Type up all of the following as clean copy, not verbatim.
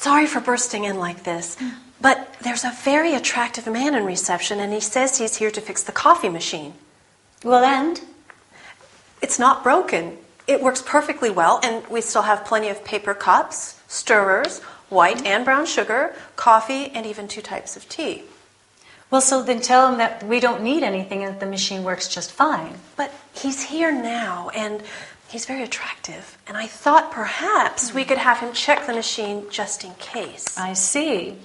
sorry for bursting in like this, but there's a very attractive man in reception, and he says he's here to fix the coffee machine. Well, and? It's not broken. It works perfectly well, and we still have plenty of paper cups, stirrers, white and brown sugar, coffee, and even 2 types of tea. Well, so then tell him that we don't need anything and that the machine works just fine. But he's here now, and he's very attractive, and I thought perhaps we could have him check the machine just in case. I see.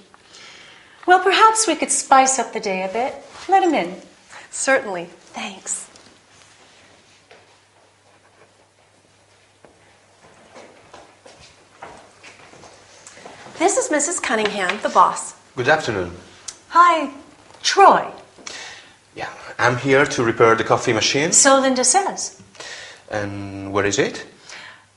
Well, perhaps we could spice up the day a bit. Let him in. Certainly. Thanks. This is Mrs. Cunningham, the boss. Good afternoon. Hi, Troy. Yeah, I'm here to repair the coffee machine. So Linda says. And where is it?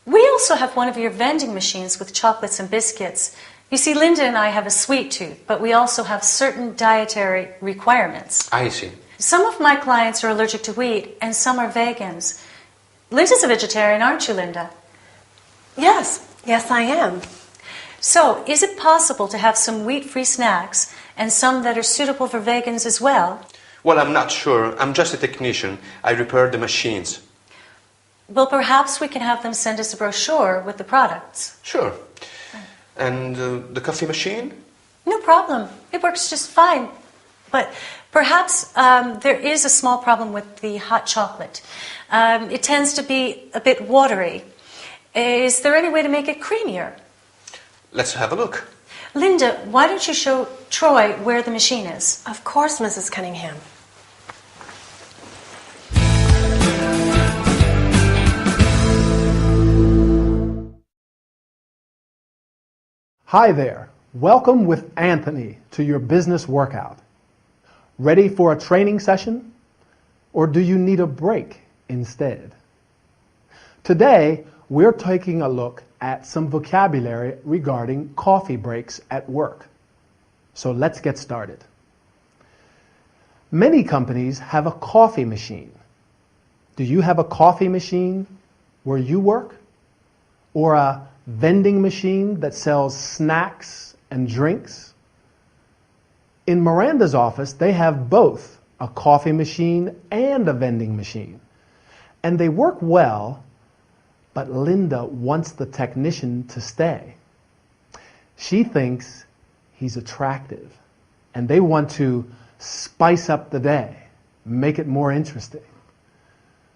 We also have one of your vending machines with chocolates and biscuits. You see, Linda and I have a sweet tooth, but we also have certain dietary requirements. I see. Some of my clients are allergic to wheat, and some are vegans. Linda's a vegetarian, aren't you, Linda? Yes, I am. So, is it possible to have some wheat-free snacks and some that are suitable for vegans as well? Well, I'm not sure. I'm just a technician. I repair the machines. Well, perhaps we can have them send us a brochure with the products. Sure. And the coffee machine? No problem. It works just fine. But perhaps there is a small problem with the hot chocolate. It tends to be a bit watery. Is there any way to make it creamier? Let's have a look. Linda, why don't you show Troy where the machine is? Of course, Mrs. Cunningham. Hi there. Welcome with Anthony to your business workout. Ready for a training session? Or do you need a break instead? Today, we're taking a look at some vocabulary regarding coffee breaks at work. So let's get started. Many companies have a coffee machine. Do you have a coffee machine where you work? Or a vending machine that sells snacks and drinks? In Miranda's office, they have both a coffee machine and a vending machine. And they work well, but Linda wants the technician to stay. She thinks he's attractive, and they want to spice up the day, make it more interesting.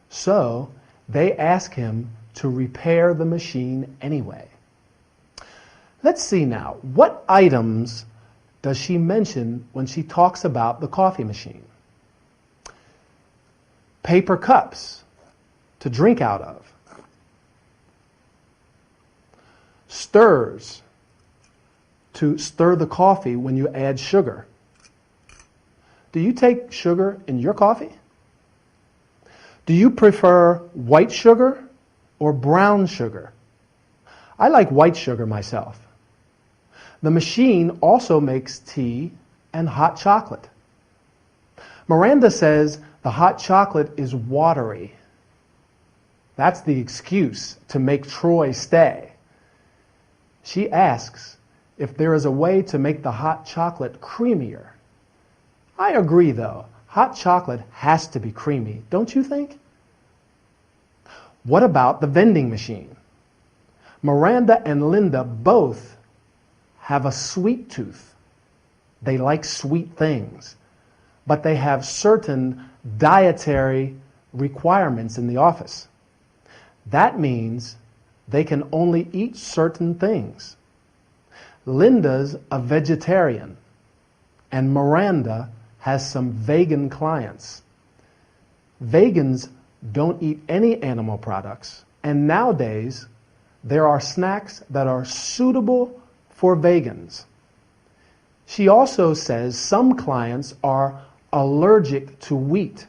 So they ask him to repair the machine anyway. Let's see now, what items does she mention when she talks about the coffee machine? Paper cups to drink out of. Stirs to stir the coffee when you add sugar. Do you take sugar in your coffee? Do you prefer white sugar or brown sugar? I like white sugar myself. The machine also makes tea and hot chocolate. Miranda says the hot chocolate is watery. That's the excuse to make Troy stay. She asks if there is a way to make the hot chocolate creamier. I agree, though. Hot chocolate has to be creamy, don't you think? What about the vending machine? Miranda and Linda both have a sweet tooth. They like sweet things, but they have certain dietary requirements in the office. That means they can only eat certain things. Linda's a vegetarian, and Miranda has some vegan clients. Vegans don't eat any animal products, and nowadays there are snacks that are suitable for vegans. She also says some clients are allergic to wheat,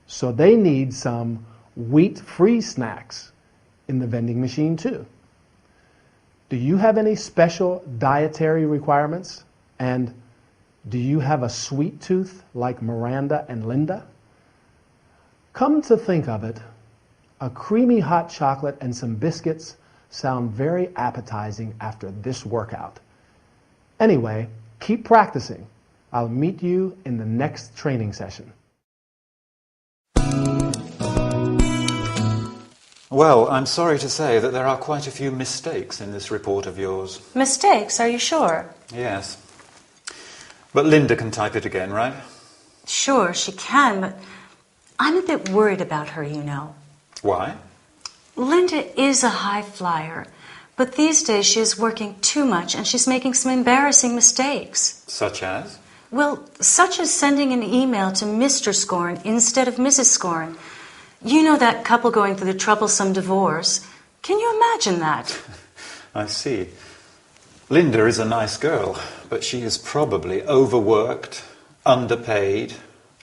so they need some wheat-free snacks in the vending machine too. Do you have any special dietary requirements? And do you have a sweet tooth like Miranda and Linda? Come to think of it, a creamy hot chocolate and some biscuits sound very appetizing after this workout. Anyway, keep practicing. I'll meet you in the next training session. Well, I'm sorry to say that there are quite a few mistakes in this report of yours. Mistakes, are you sure? Yes. But Linda can type it again, right? Sure, she can, but I'm a bit worried about her, you know. Why? Linda is a high flyer, but these days she is working too much and she's making some embarrassing mistakes. Such as? Well, such as sending an email to Mr. Scorn instead of Mrs. Scorn. You know that couple going through the troublesome divorce. Can you imagine that? I see. Linda is a nice girl, but she is probably overworked, underpaid,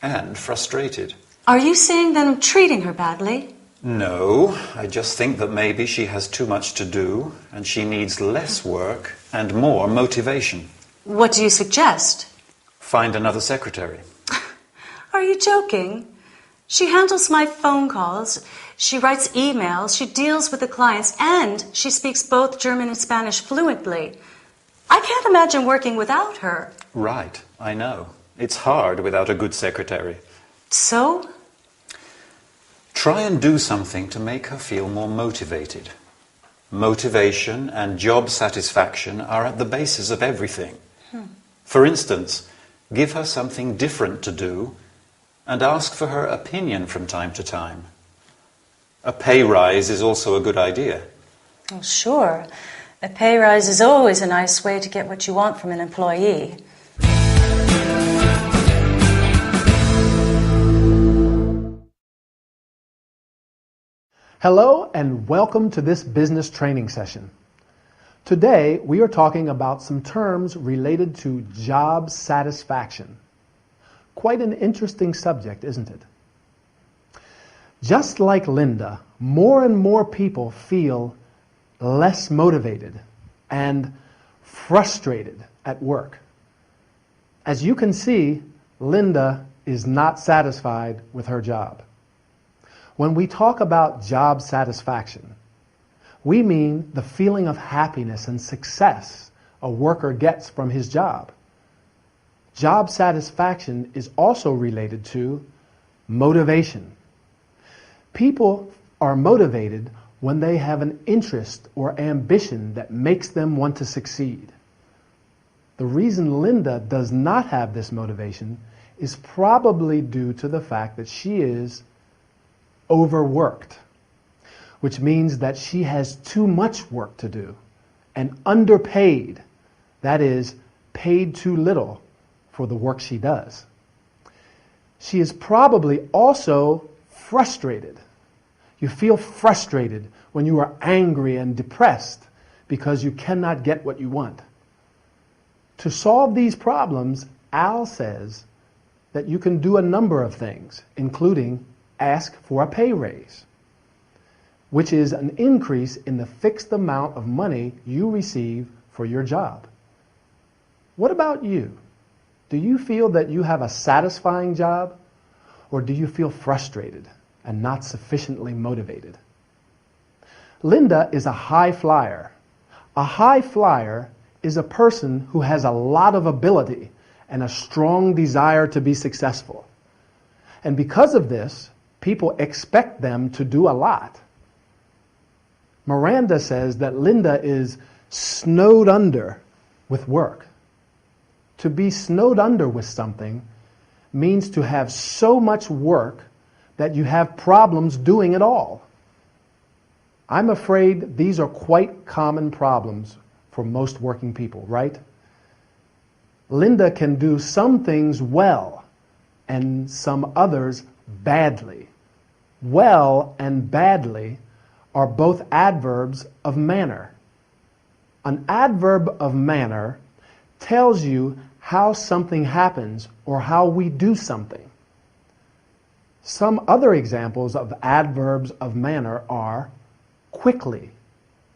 and frustrated. Are you saying that I'm treating her badly? No, I just think that maybe she has too much to do, and she needs less work and more motivation. What do you suggest? Find another secretary. Are you joking? She handles my phone calls, she writes emails, she deals with the clients, and she speaks both German and Spanish fluently. I can't imagine working without her. Right, I know. It's hard without a good secretary. So? Try and do something to make her feel more motivated. Motivation and job satisfaction are at the basis of everything. For instance, give her something different to do and ask for her opinion from time to time. A pay rise is also a good idea. Oh, sure. A pay rise is always a nice way to get what you want from an employee. Hello and welcome to this business training session. Today we are talking about some terms related to job satisfaction. Quite an interesting subject, isn't it? Just like Linda, more and more people feel less motivated and frustrated at work. As you can see, Linda is not satisfied with her job. When we talk about job satisfaction, we mean the feeling of happiness and success a worker gets from his job. Job satisfaction is also related to motivation. People are motivated when they have an interest or ambition that makes them want to succeed. The reason Linda does not have this motivation is probably due to the fact that she is overworked, which means that she has too much work to do, and underpaid, that is, paid too little for the work she does. She is probably also frustrated. You feel frustrated when you are angry and depressed because you cannot get what you want. To solve these problems, Al says that you can do a number of things, including ask for a pay raise, which is an increase in the fixed amount of money you receive for your job. What about you? Do you feel that you have a satisfying job, or do you feel frustrated and not sufficiently motivated? Linda is a high flyer. A high flyer is a person who has a lot of ability and a strong desire to be successful. And because of this, people expect them to do a lot. Miranda says that Linda is snowed under with work. To be snowed under with something means to have so much work that you have problems doing it all. I'm afraid these are quite common problems for most working people, right? Linda can do some things well and some others badly. Well and badly are both adverbs of manner. An adverb of manner tells you how something happens or how we do something. Some other examples of adverbs of manner are quickly,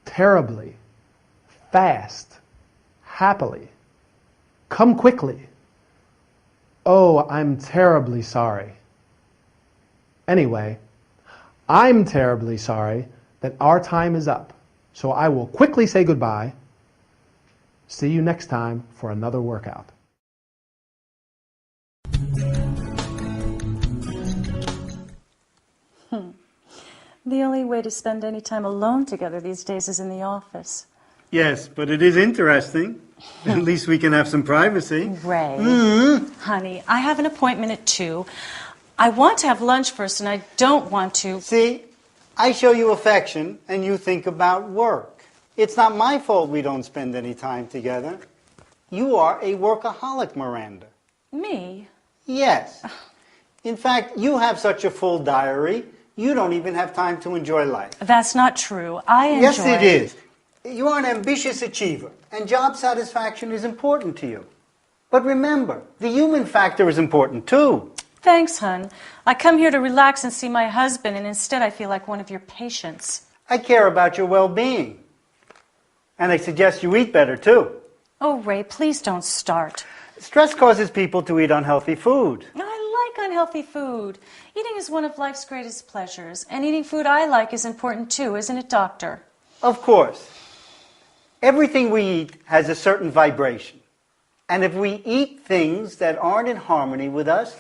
terribly, fast, happily, come quickly, oh, I'm terribly sorry. Anyway, I'm terribly sorry that our time is up, so I will quickly say goodbye. See you next time for another workout. The only way to spend any time alone together these days is in the office. Yes, but it is interesting. At least we can have some privacy. Ray, honey, I have an appointment at 2. I want to have lunch first, and I don't want to... See, I show you affection, and you think about work. It's not my fault we don't spend any time together. You are a workaholic, Miranda. Me? Yes. In fact, you have such a full diary, you don't even have time to enjoy life. That's not true. I enjoy... Yes, it is. You are an ambitious achiever, and job satisfaction is important to you. But remember, the human factor is important too. Thanks, hon. I come here to relax and see my husband, and instead I feel like one of your patients. I care about your well-being. And I suggest you eat better too. Oh, Ray, please don't start. Stress causes people to eat unhealthy food. I like unhealthy food. Eating is one of life's greatest pleasures, and eating food I like is important too, isn't it, Doctor? Of course. Everything we eat has a certain vibration. And if we eat things that aren't in harmony with us,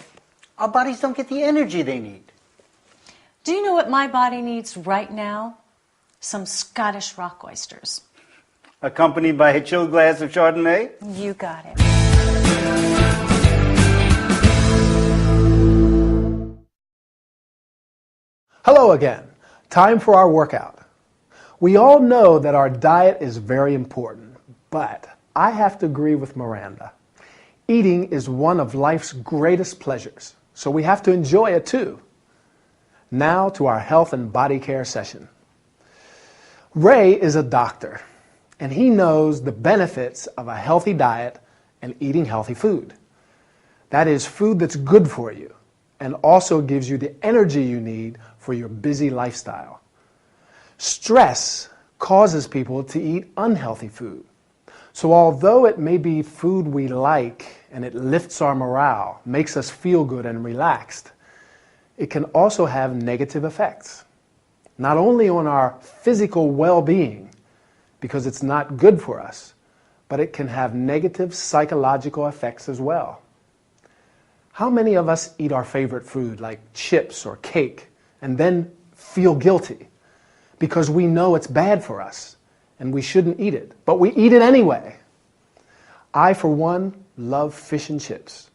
our bodies don't get the energy they need. Do you know what my body needs right now? Some Scottish rock oysters. Accompanied by a chilled glass of Chardonnay? You got it. Hello again. Time for our workout. We all know that our diet is very important, but I have to agree with Miranda. Eating is one of life's greatest pleasures, so we have to enjoy it too. Now to our health and body care session. Ray is a doctor, and he knows the benefits of a healthy diet and eating healthy food. That is food that's good for you and also gives you the energy you need for your busy lifestyle. Stress causes people to eat unhealthy food. So although it may be food we like and it lifts our morale, makes us feel good and relaxed, it can also have negative effects. Not only on our physical well-being, because it's not good for us, but it can have negative psychological effects as well. How many of us eat our favorite food like chips or cake and then feel guilty because we know it's bad for us and we shouldn't eat it, but we eat it anyway? I, for one, love fish and chips,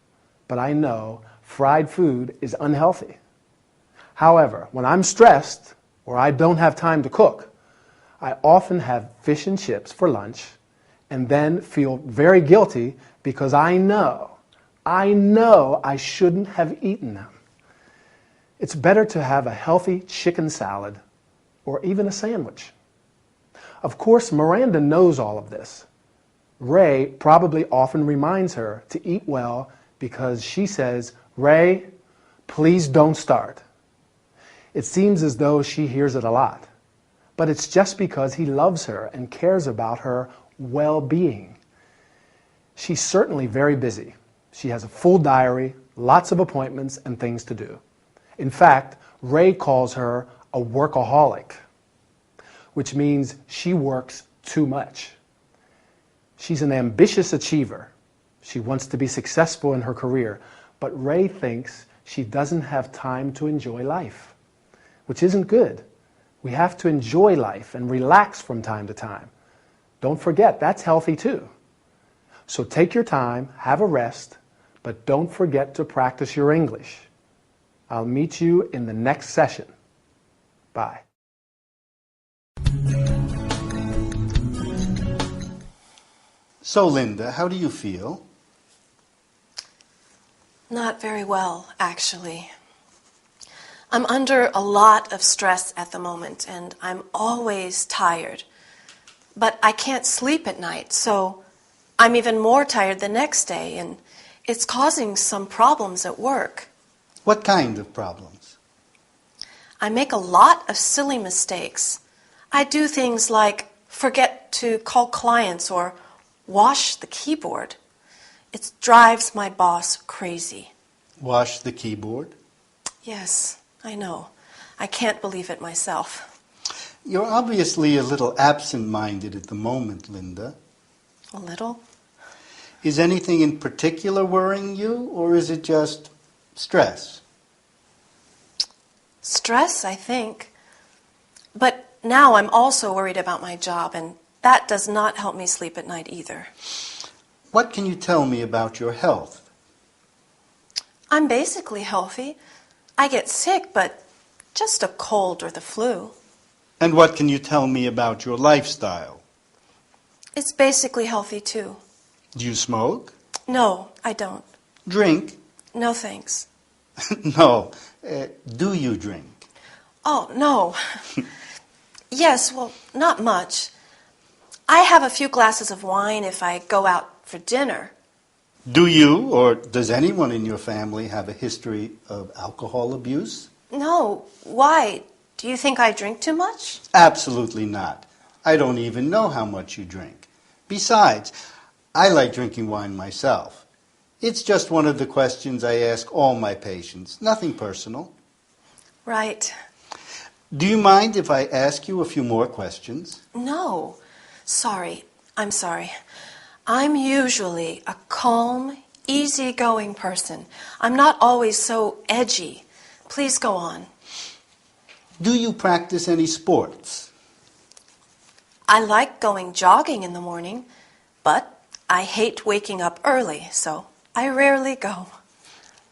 but I know fried food is unhealthy. However, when I'm stressed or I don't have time to cook, I often have fish and chips for lunch and then feel very guilty because I know I shouldn't have eaten them. It's better to have a healthy chicken salad or even a sandwich. Of course, Miranda knows all of this. Ray probably often reminds her to eat well because she says, "Ray, please don't start." It seems as though she hears it a lot, but it's just because he loves her and cares about her well-being. She's certainly very busy. She has a full diary, lots of appointments and things to do. In fact, Ray calls her a workaholic, which means she works too much. She's an ambitious achiever. She wants to be successful in her career, but Ray thinks she doesn't have time to enjoy life, which isn't good. We have to enjoy life and relax from time to time. Don't forget, that's healthy too. So take your time, have a rest, but don't forget to practice your English. I'll meet you in the next session. Bye. So, Linda, how do you feel? Not very well, actually. I'm under a lot of stress at the moment, and I'm always tired. But I can't sleep at night, so I'm even more tired the next day, and it's causing some problems at work. What kind of problems? I make a lot of silly mistakes. I do things like forget to call clients or wash the keyboard. It drives my boss crazy. Wash the keyboard? Yes, I know. I can't believe it myself. You're obviously a little absent-minded at the moment, Linda. A little. Is anything in particular worrying you, or is it just stress? Stress, I think. But now I'm also worried about my job, and that does not help me sleep at night either. What can you tell me about your health? I'm basically healthy. I get sick, but just a cold or the flu. And what can you tell me about your lifestyle? It's basically healthy too. Do you smoke? No, I don't. Drink? No thanks. No. Do you drink? Oh, no. Yes, well, not much. I have a few glasses of wine if I go out for dinner. Do you, or does anyone in your family have a history of alcohol abuse? No, why? Do you think I drink too much? Absolutely not. I don't even know how much you drink. Besides, I like drinking wine myself. It's just one of the questions I ask all my patients, nothing personal. Right. Do you mind if I ask you a few more questions? No. Sorry. I'm sorry. I'm usually a calm, easygoing person. I'm not always so edgy. Please go on. Do you practice any sports? I like going jogging in the morning, but I hate waking up early, so I rarely go.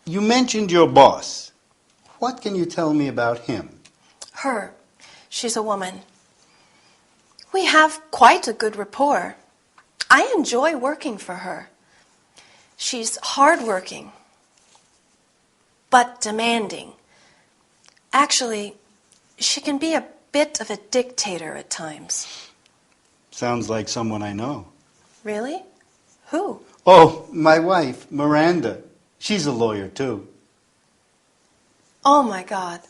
You mentioned your boss. What can you tell me about him? Her. She's a woman. We have quite a good rapport. I enjoy working for her. She's hardworking, but demanding. Actually, she can be a bit of a dictator at times. Sounds like someone I know. Really? Who? Oh, my wife, Miranda. She's a lawyer, too. Oh, my God.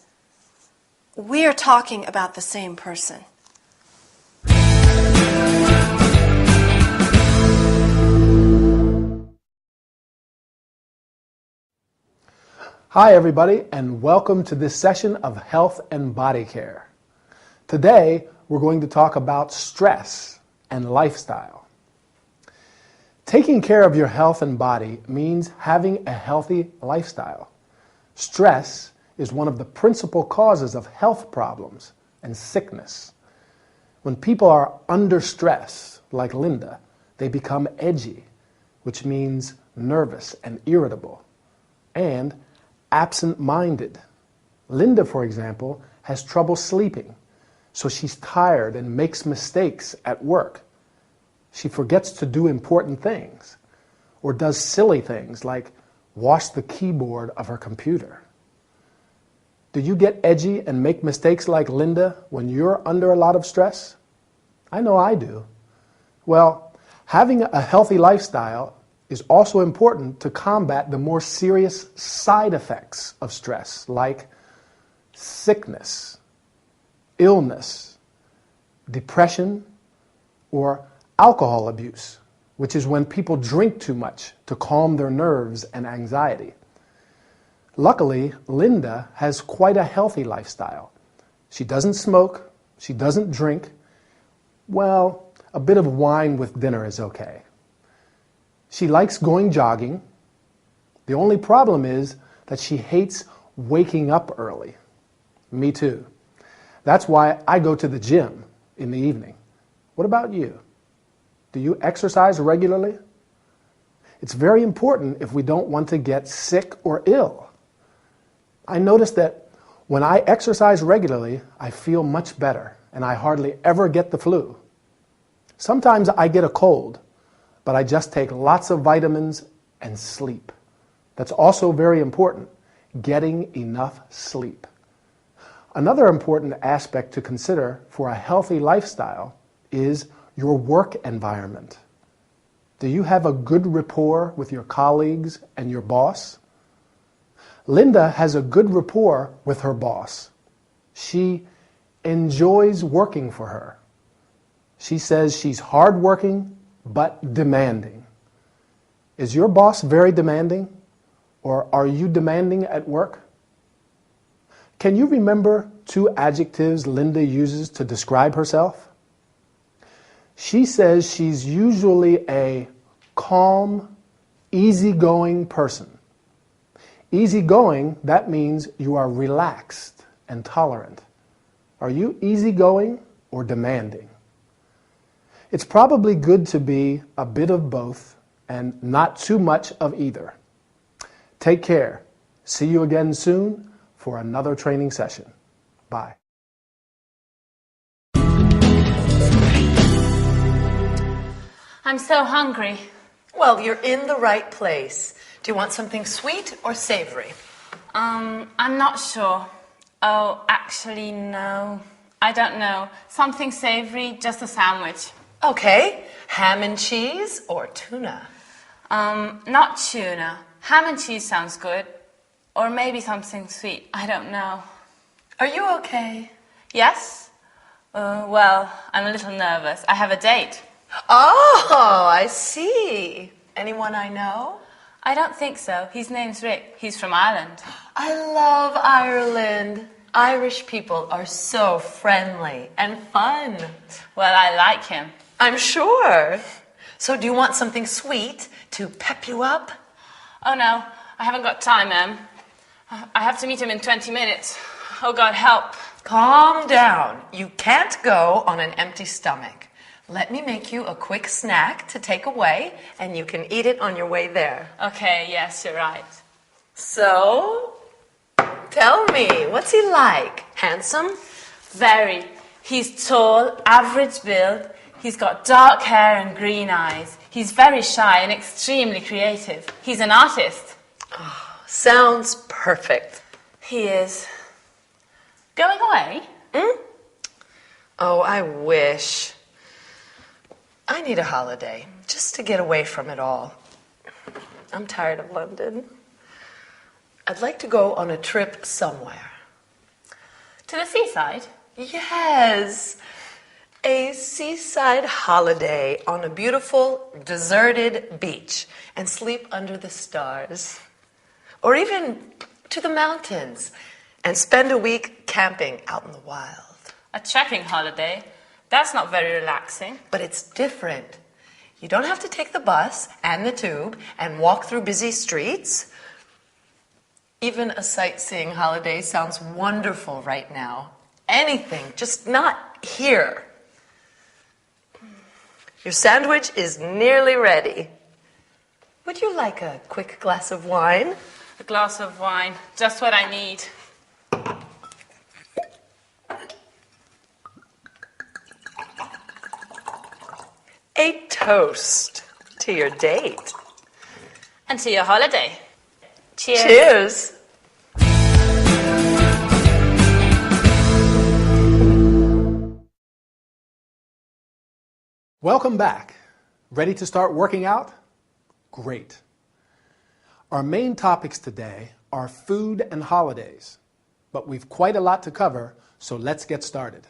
We're talking about the same person. Hi, everybody, and welcome to this session of Health and Body Care. Today, we're going to talk about stress and lifestyle. Taking care of your health and body means having a healthy lifestyle. Stress is one of the principal causes of health problems and sickness. When people are under stress, like Linda, they become edgy, which means nervous and irritable, and absent-minded. Linda, for example, has trouble sleeping, so she's tired and makes mistakes at work. She forgets to do important things, or does silly things like wash the keyboard of her computer. Do you get edgy and make mistakes like Linda when you're under a lot of stress? I know I do. Well, having a healthy lifestyle is also important to combat the more serious side effects of stress, like sickness, illness, depression, or alcohol abuse, which is when people drink too much to calm their nerves and anxiety. Luckily, Linda has quite a healthy lifestyle. She doesn't smoke, she doesn't drink. Well, a bit of wine with dinner is okay. She likes going jogging. The only problem is that she hates waking up early. Me too. That's why I go to the gym in the evening. What about you? Do you exercise regularly? It's very important if we don't want to get sick or ill. I notice that when I exercise regularly, I feel much better and I hardly ever get the flu. Sometimes I get a cold, but I just take lots of vitamins and sleep. That's also very important, getting enough sleep. Another important aspect to consider for a healthy lifestyle is your work environment. Do you have a good rapport with your colleagues and your boss? Linda has a good rapport with her boss. She enjoys working for her. She says she's hardworking but demanding. Is your boss very demanding, or are you demanding at work? Can you remember 2 adjectives Linda uses to describe herself? She says she's usually a calm, easygoing person. Easygoing, that means you are relaxed and tolerant. Are you easygoing or demanding? It's probably good to be a bit of both and not too much of either. Take care. See you again soon for another training session. Bye. I'm so hungry. Well, you're in the right place. Do you want something sweet or savory? I'm not sure. Oh, actually, no. I don't know. Something savory, just a sandwich. Okay. Ham and cheese or tuna? Not tuna. Ham and cheese sounds good. Or maybe something sweet. I don't know. Are you okay? Yes? Well, I'm a little nervous. I have a date. Oh, I see. Anyone I know? I don't think so. His name's Rick. He's from Ireland. I love Ireland. Irish people are so friendly and fun. Well, I like him. I'm sure. So do you want something sweet to pep you up? Oh, no. I haven't got time, Em. I have to meet him in 20 minutes. Oh, God, help. Calm down. You can't go on an empty stomach. Let me make you a quick snack to take away, and you can eat it on your way there. Okay, yes, you're right. So, tell me, what's he like? Handsome? Very. He's tall, average build. He's got dark hair and green eyes. He's very shy and extremely creative. He's an artist. Oh, sounds perfect. He is. Going away? Oh, I wish. I need a holiday, just to get away from it all. I'm tired of London. I'd like to go on a trip somewhere. To the seaside? Yes, a seaside holiday on a beautiful, deserted beach and sleep under the stars. Or even to the mountains and spend a week camping out in the wild. A trekking holiday? That's not very relaxing. But it's different. You don't have to take the bus and the tube and walk through busy streets. Even a sightseeing holiday sounds wonderful right now. Anything, just not here. Your sandwich is nearly ready. Would you like a quick glass of wine? A glass of wine, just what I need. A toast to your date. And to your holiday. Cheers. Cheers. Welcome back. Ready to start working out? Great. Our main topics today are food and holidays, but we've quite a lot to cover, so let's get started.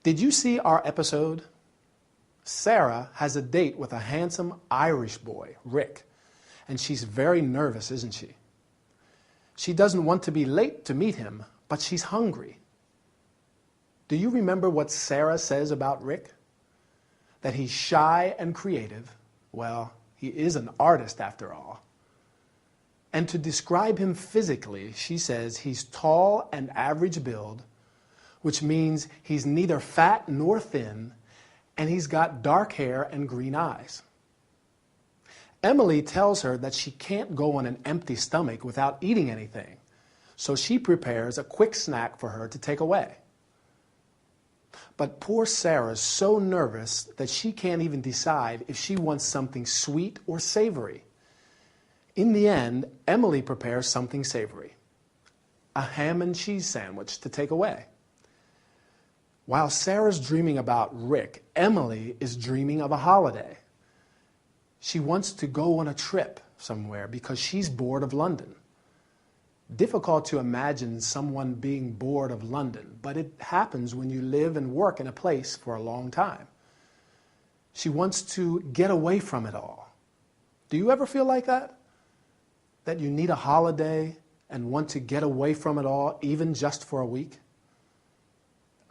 Did you see our episode? Sarah has a date with a handsome Irish boy, Rick, and she's very nervous, isn't she? She doesn't want to be late to meet him, but she's hungry. Do you remember what Sarah says about Rick? That he's shy and creative. Well, he is an artist after all. And to describe him physically, she says he's tall and average build, which means he's neither fat nor thin, and he's got dark hair and green eyes. Emily tells her that she can't go on an empty stomach without eating anything, so she prepares a quick snack for her to take away. But poor Sarah's so nervous that she can't even decide if she wants something sweet or savory. In the end, Emily prepares something savory, a ham and cheese sandwich to take away. While Sarah's dreaming about Rick, Emily is dreaming of a holiday. She wants to go on a trip somewhere because she's bored of London. Difficult to imagine someone being bored of London, but it happens when you live and work in a place for a long time. She wants to get away from it all. Do you ever feel like that? That you need a holiday and want to get away from it all, even just for a week?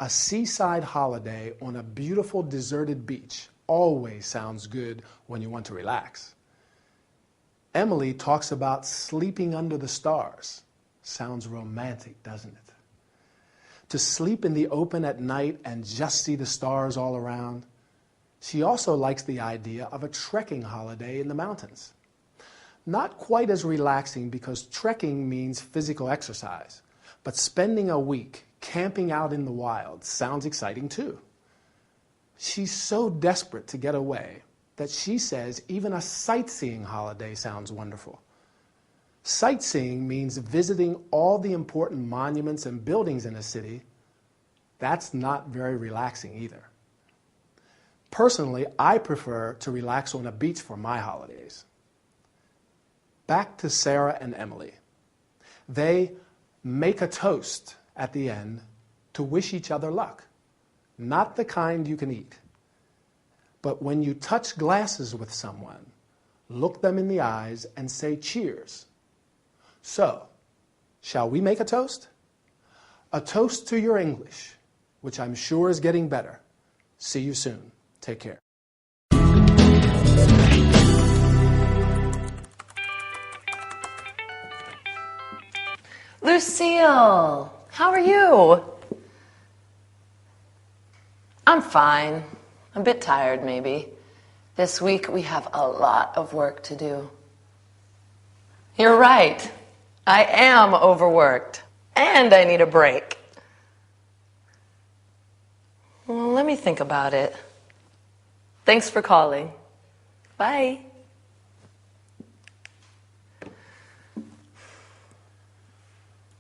A seaside holiday on a beautiful deserted beach always sounds good when you want to relax. Emily talks about sleeping under the stars. Sounds romantic, doesn't it? To sleep in the open at night and just see the stars all around. She also likes the idea of a trekking holiday in the mountains. Not quite as relaxing because trekking means physical exercise, but spending a week camping out in the wild sounds exciting too. She's so desperate to get away that she says even a sightseeing holiday sounds wonderful. Sightseeing means visiting all the important monuments and buildings in a city. That's not very relaxing either. Personally, I prefer to relax on a beach for my holidays. Back to Sarah and Emily. They make a toast at the end to wish each other luck. Not the kind you can eat. But when you touch glasses with someone, look them in the eyes and say cheers. So, shall we make a toast? A toast to your English, which I'm sure is getting better. See you soon. Take care. Lucille, how are you? I'm fine. A bit tired, maybe. This week we have a lot of work to do. You're right. I am overworked. And I need a break. Well, let me think about it. Thanks for calling. Bye.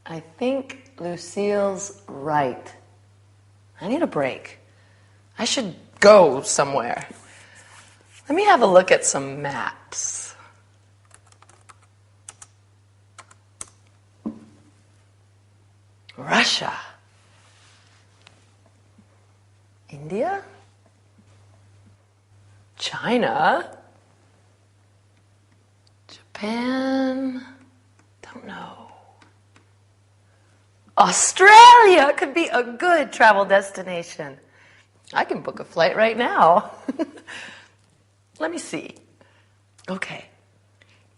I think Lucille's right. I need a break. I should go somewhere. Let me have a look at some maps. Russia. India? China? Japan? Don't know. Australia could be a good travel destination. I can book a flight right now. Let me see. Okay.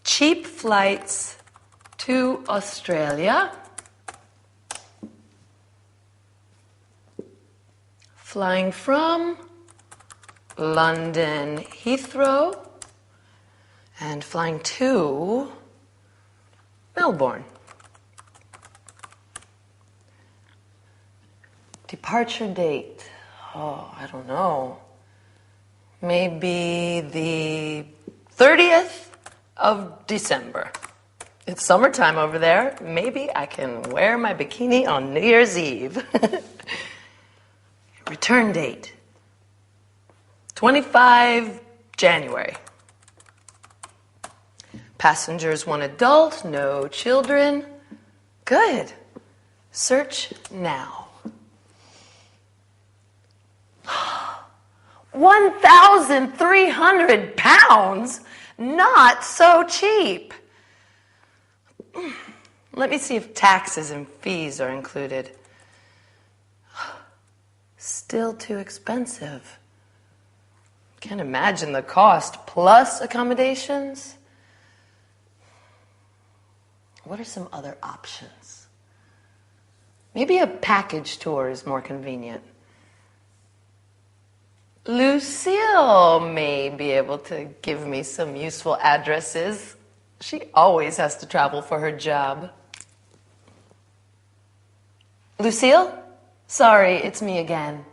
Cheap flights to Australia. Flying from London Heathrow and flying to Melbourne. Departure date. Oh, I don't know. Maybe the 30th of December. It's summertime over there. Maybe I can wear my bikini on New Year's Eve. Return date. 25 January. Passengers 1 adult, no children. Good. Search now. 1,300 pounds? Not so cheap. Let me see if taxes and fees are included. Still too expensive. Can't imagine the cost plus accommodations. What are some other options? Maybe a package tour is more convenient. Lucille may be able to give me some useful addresses. She always has to travel for her job. Lucille? Sorry, it's me again.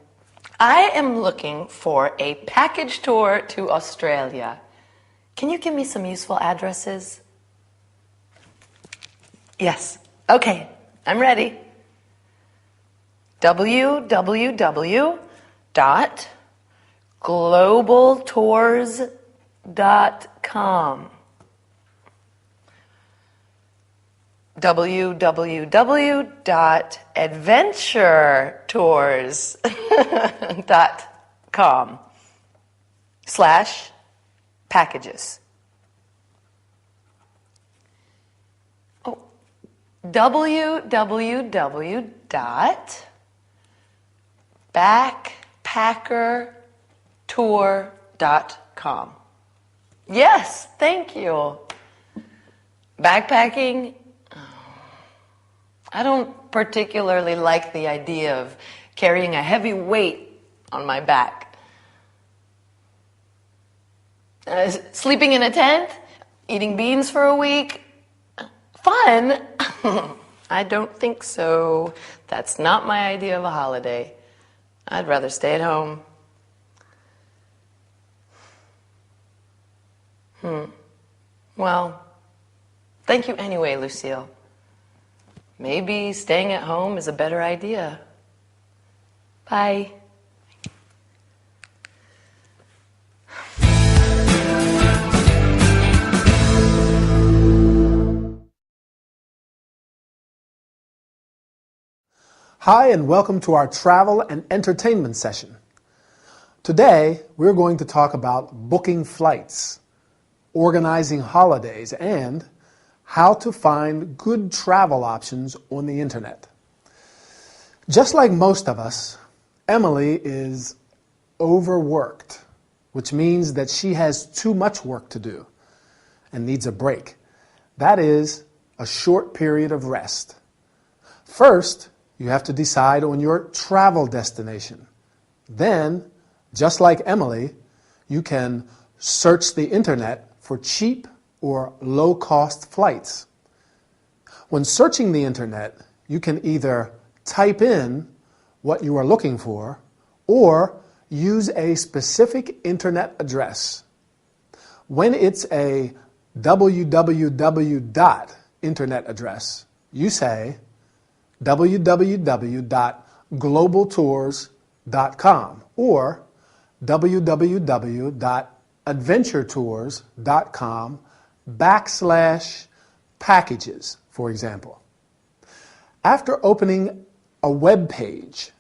I am looking for a package tour to Australia. Can you give me some useful addresses? Yes. Okay, I'm ready. www.globaltours.com www.adventuretours.com/packages. Oh, Backpackertour.com. Yes, thank you. Backpacking? I don't particularly like the idea of carrying a heavy weight on my back. Sleeping in a tent? Eating beans for a week? Fun? I don't think so. That's not my idea of a holiday. I'd rather stay at home. Well, thank you anyway, Lucille. Maybe staying at home is a better idea. Bye. Hi, and welcome to our travel and entertainment session. Today, we're going to talk about booking flights, organizing holidays, and how to find good travel options on the internet. Just like most of us, Emily is overworked, which means that she has too much work to do and needs a break. That is a short period of rest. First, you have to decide on your travel destination. Then, just like Emily, you can search the internet for cheap or low-cost flights. When searching the internet, you can either type in what you are looking for or use a specific internet address. When it's a www. Internet address, you say www.globaltours.com or www.adventuretours.com/packages, for example. After opening a web page,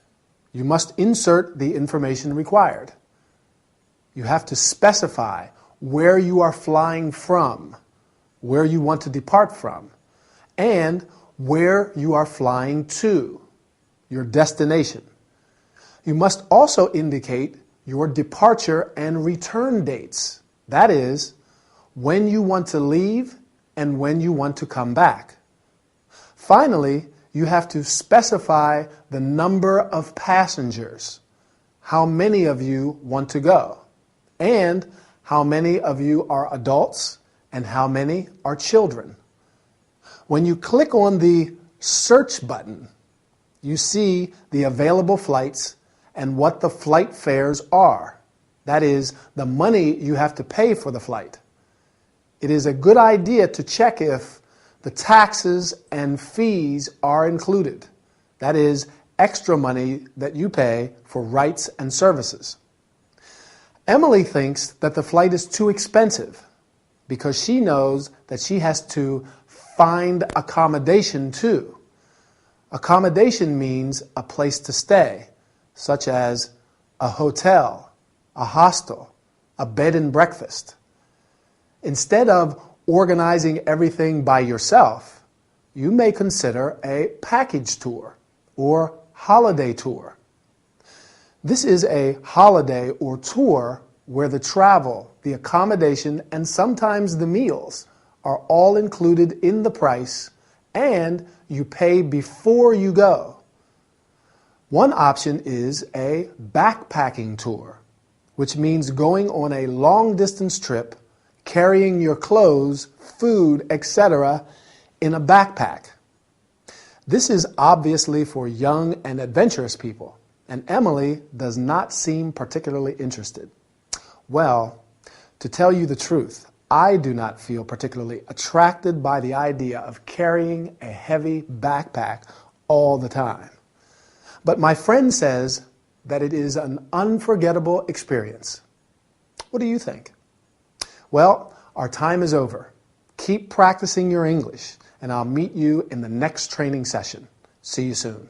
you must insert the information required. You have to specify where you are flying from, where you want to depart from, and where you are flying to, your destination. You must also indicate your departure and return dates. That is, when you want to leave and when you want to come back. Finally, you have to specify the number of passengers, how many of you want to go, and how many of you are adults and how many are children. When you click on the search button, you see the available flights and what the flight fares are. That is, the money you have to pay for the flight. It is a good idea to check if the taxes and fees are included. That is, extra money that you pay for rights and services. Emily thinks that the flight is too expensive because she knows that she has to find accommodation too. Accommodation means a place to stay, such as a hotel, a hostel, a bed and breakfast. Instead of organizing everything by yourself, you may consider a package tour or holiday tour. This is a holiday or tour where the travel, the accommodation, and sometimes the meals are all included in the price and you pay before you go. One option is a backpacking tour, which means going on a long-distance trip, carrying your clothes, food, etc. in a backpack. This is obviously for young and adventurous people, and Emily does not seem particularly interested. Well, to tell you the truth, I do not feel particularly attracted by the idea of carrying a heavy backpack all the time. But my friend says that it is an unforgettable experience. What do you think? Well, our time is over. Keep practicing your English, and I'll meet you in the next training session. See you soon.